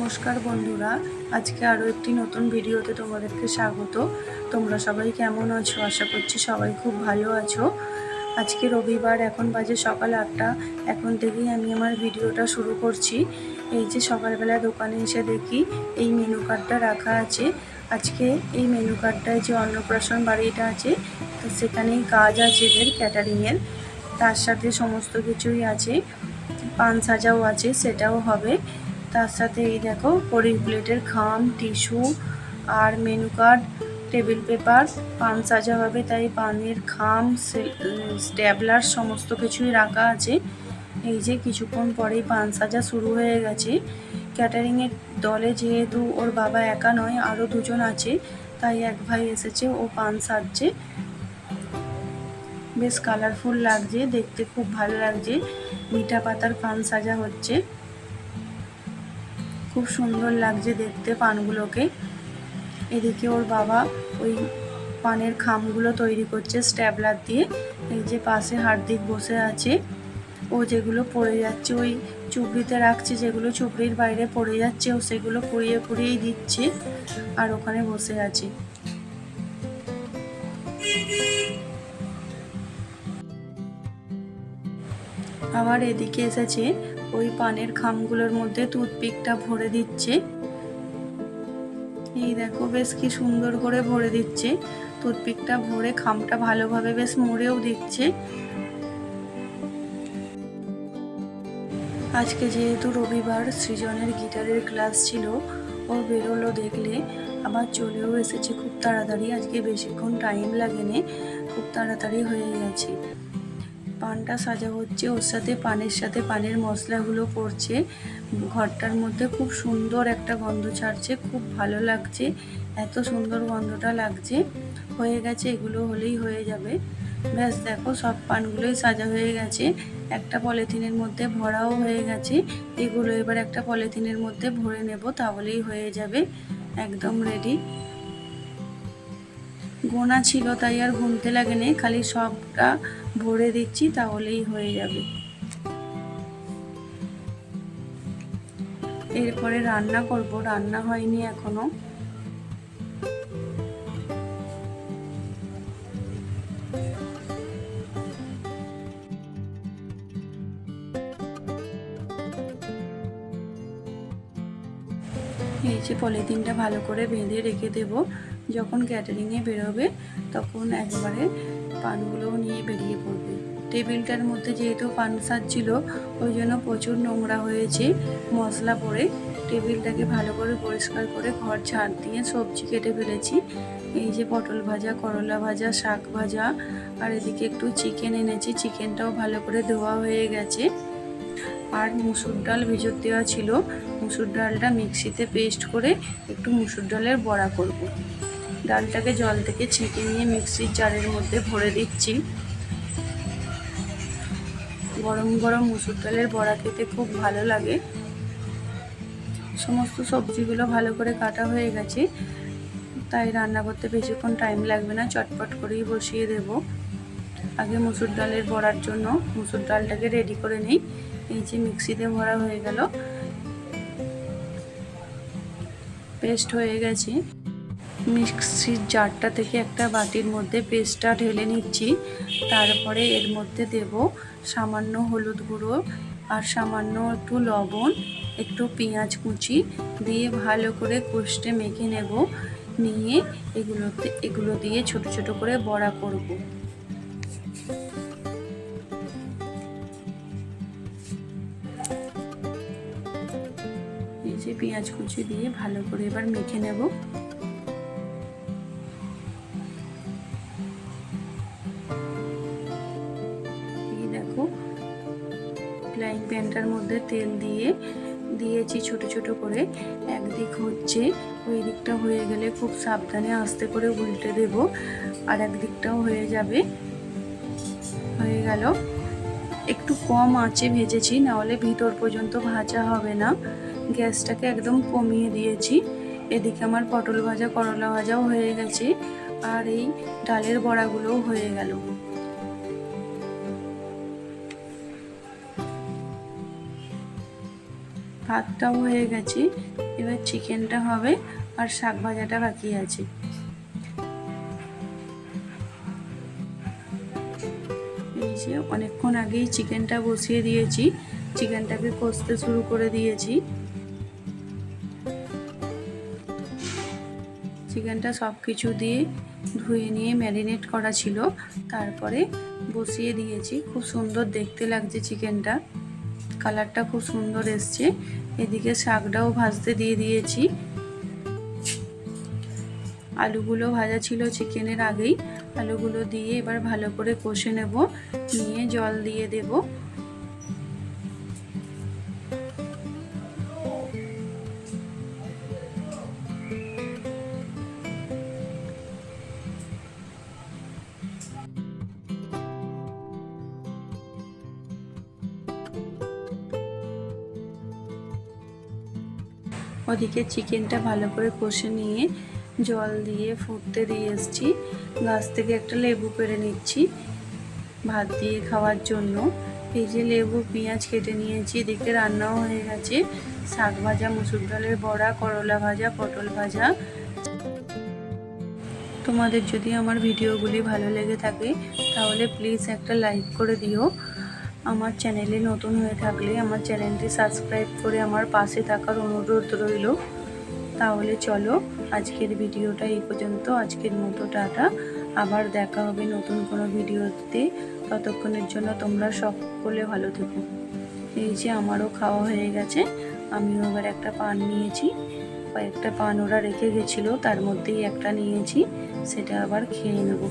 নমস্কার বন্ধুরা, আজকে আরও একটি নতুন ভিডিওতে তোমাদেরকে স্বাগত। তোমরা সবাই কেমন আছো? আশা করছি সবাই খুব ভালো আছো। আজকে রবিবার, এখন বাজে সকাল 8টা। এখন থেকেই আমি আমার ভিডিওটা শুরু করছি। এই যে সকালবেলা দোকানে এসে দেখি এই মেনু কার্ডটা রাখা আছে। আজকে এই মেনু কার্ডটায় যে অন্নপ্রাশন বাড়িটা আছে, তো সেখানেই কাজ আছে এদের ক্যাটারিংয়ের। তার সাথে সমস্ত কিছুই আছে, পান সাজাও আছে, সেটাও হবে। তার সাথে এই দেখো পরির প্লেটের খাম, টিস্যু আর মেনু কার্ড, টেবিল পেপার, পান সাজা হবে তাই পানের খাম, স্ট্যাবলার সমস্ত কিছুই রাখা আছে। এই যে কিছুক্ষণ পরেই পান সাজা শুরু হয়ে গেছে। ক্যাটারিংয়ের দলে যেহেতু ওর বাবা একা নয়, আরও দুজন আছে, তাই এক ভাই এসেছে, ও পান সাজছে। বেশ কালারফুল লাগছে, দেখতে খুব ভালো লাগছে। মিঠা পাতার পান সাজা হচ্ছে, খুব সুন্দর লাগছে দেখতে পানগুলোকে। এদিকে ওর বাবা ওই পানের খামগুলো তৈরি করছে স্ট্যাবলার দিয়ে। এই যে পাশে হার্দিক বসে আছে, ও যেগুলো পড়ে যাচ্ছে ওই চুবড়িতে রাখছে, যেগুলো চুবড়ির বাইরে পড়ে যাচ্ছে ও সেগুলো পুড়িয়ে পুড়িয়েই দিচ্ছে আর ওখানে বসে আছে। আবার এদিকে এসেছে, ওই পানের খামগুলোর মধ্যে টুথপিকটা ভরে দিচ্ছে। এই দেখো বেশ কি সুন্দর করে ভরে দিচ্ছে, টুথপিকটা ভরে খামটা ভালোভাবে বেশ মুড়েও দিচ্ছে। আজকে যেহেতু রবিবার, সৃজনের গিটারের ক্লাস ছিল, ও বেরোলো দেখলে, আবার চলেও এসেছে খুব তাড়াতাড়ি। আজকে বেশিক্ষণ টাইম লাগেনি, খুব তাড়াতাড়ি হয়ে গেছে। পানটা সাজা হচ্ছে, ওর সাথে পানের সাথে পানের মশলাগুলো পড়ছে। ঘরটার মধ্যে খুব সুন্দর একটা গন্ধ ছাড়ছে, খুব ভালো লাগছে, এত সুন্দর গন্ধটা লাগছে। হয়ে গেছে, এগুলো হলেই হয়ে যাবে। ব্যাস দেখো সব পানগুলোই সাজা হয়ে গেছে, একটা পলিথিনের মধ্যে ভরাও হয়ে গেছে। এগুলো এবার একটা পলিথিনের মধ্যে ভরে নেব, তাহলেই হয়ে যাবে, একদম রেডি। গোনা ছিল তাই আর গুনতে লাগেনি, খালি সবটা ভরে দিচ্ছি, তাহলেই হয়ে যাবে। এরপরে রান্না করব, রান্না হয়নি এখনো। এই যে পলিথিনটা ভালো করে বেঁধে রেখে দেব, যখন ক্যাটারিংয়ে বেরোবে তখন একবারে পানগুলোও নিয়ে বেরিয়ে পড়বে। টেবিলটার মধ্যে যেহেতু পান সাজছিল, ওই জন্য প্রচুর নোংরা হয়েছে মশলা পড়ে। টেবিলটাকে ভালো করে পরিষ্কার করে ঘর ঝাড় দিয়ে সবজি কেটে ফেলেছি। এই যে পটল ভাজা, করলা ভাজা, শাক ভাজা, আর এদিকে একটু চিকেন এনেছি, চিকেনটাও ভালো করে ধোয়া হয়ে গেছে। আর মুসুর ডাল ভিজত দেওয়া ছিল, মুসুর ডালটা মিক্সিতে পেস্ট করে একটু মুসুর ডালের বড়া করব। ডালটাকে জল থেকে ছেঁকে নিয়ে মিক্সির জারের মধ্যে ভরে দিচ্ছি। গরম গরম মুসুর ডালের বড়া খেতে খুব ভালো লাগে। সমস্ত সবজিগুলো ভালো করে কাটা হয়ে গেছে, তাই রান্না করতে বেশিক্ষণ টাইম লাগবে না, চটপট করেই বসিয়ে দেব। আগে মুসুর ডালের বড়ার জন্য মুসুর ডালটাকে রেডি করে নিই। এই যে মিক্সিতে ভরা হয়ে গেল, পেস্ট হয়ে গেছে। মিক্সির জারটা থেকে একটা বাটির মধ্যে পেস্টটা ঢেলে নিচ্ছি। তারপরে এর মধ্যে দেব সামান্য হলুদ গুঁড়ো আর সামান্য একটু লবণ, একটু পেঁয়াজ কুচি দিয়ে ভালো করে কষে মেখে নেব। নিয়ে এগুলো দিয়ে ছোট ছোট করে বড়া করব। এই যে পেঁয়াজ কুচি দিয়ে ভালো করে এবার মেখে নেব। ফ্রাইং প্যানটার মধ্যে তেল দিয়েছি ছোট ছোট করে। একদিক হচ্ছে, ওই দিকটা হয়ে গেলে খুব সাবধানে আস্তে করে উল্টে দেব, আর একদিকটাও হয়ে যাবে। হয়ে গেল। একটু কম আঁচে ভেজেছি, নাহলে ভিতর পর্যন্ত ভাজা হবে না। গ্যাসটাকে একদম কমিয়ে দিয়েছি। এদিকে আমার পটল ভাজা, করলা ভাজাও হয়ে গেছে, আর এই ডালের বড়াগুলোও হয়ে গেল। ভাতটাও হয়ে গেছে, এবার চিকেনটা হবে আর শাক ভাজাটা বাকি আছে। এই যে অনেকক্ষণ আগেই চিকেনটা বসিয়ে দিয়েছি, চিকেনটাকে কষতে শুরু করে দিয়েছি। চিকেনটা সব কিছু দিয়ে ধুয়ে নিয়ে ম্যারিনেট করা ছিল, তারপরে বসিয়ে দিয়েছি। খুব সুন্দর দেখতে লাগছে চিকেনটা, কালারটা খুব সুন্দর এসছে। এদিকে শাকটাও ভাজতে দিয়ে দিয়েছি। আলুগুলো ভাজা ছিল চিকেনের আগেই, আলুগুলো দিয়ে এবার ভালো করে কষে নেব, নিয়ে জল দিয়ে দেব। ওদিকে চিকেনটা ভালো করে কষে নিয়ে জল দিয়ে ফুটতে দিয়ে এসছি। গাছ থেকে একটা লেবু পেড়ে নিচ্ছি ভাত দিয়ে খাওয়ার জন্য। এই যে লেবু পেঁয়াজ কেটে নিয়েছি, এদিকে রান্নাও হয়ে গেছে। শাক ভাজা, মুসুর ডালের বড়া, করলা ভাজা, পটল ভাজা। তোমাদের যদি আমার ভিডিওগুলি ভালো লেগে থাকে তাহলে প্লিজ একটা লাইক করে দিও। আমার চ্যানেলে নতুন হয়ে থাকলে আমার চ্যানেলটি সাবস্ক্রাইব করে আমার পাশে থাকার অনুরোধ রইল। তাহলে চলো আজকের ভিডিওটা এই পর্যন্ত। আজকের মতো টাটা, আবার দেখা হবে নতুন কোনো ভিডিওতে। ততক্ষণের জন্য তোমরা সকলে ভালো থেকো। এই যে আমারও খাওয়া হয়ে গেছে, আমিও এবার একটা পান নিয়েছি। কয়েকটা পান ওরা রেখে গেছিলো, তার মধ্যেই একটা নিয়েছি, সেটা আবার খেয়ে নেব।